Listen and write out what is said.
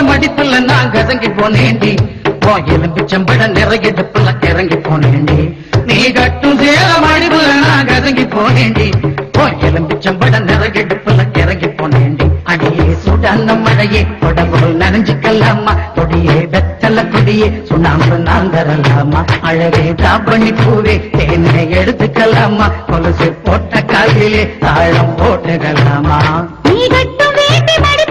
மடிப்புல நான் கசங்கி போனேண்டி எலும்பிச்சம்பட நிறையடுப்புல இறங்கி போனேண்டி நீ கட்டும் சேல மடிப்புல நான் கசங்கி போனேண்டி எலும்பிச்சம்பட நிறையடுப்புல இறங்கி போனேண்டி அடியே சுடான மழையே உடம்புகள் நனைஞ்சுக்கலாமா கொடியே வெத்தல கொடியே சுண்ணாம்பு நான் தரலாமா அழகே தாப்பண்ணி பூவே தேனை எடுத்துக்கலாமா கொலுசு போட்ட காலிலே தாழம் போட்டுக்கலாமா நீ கட்டும் வேட்டி மடி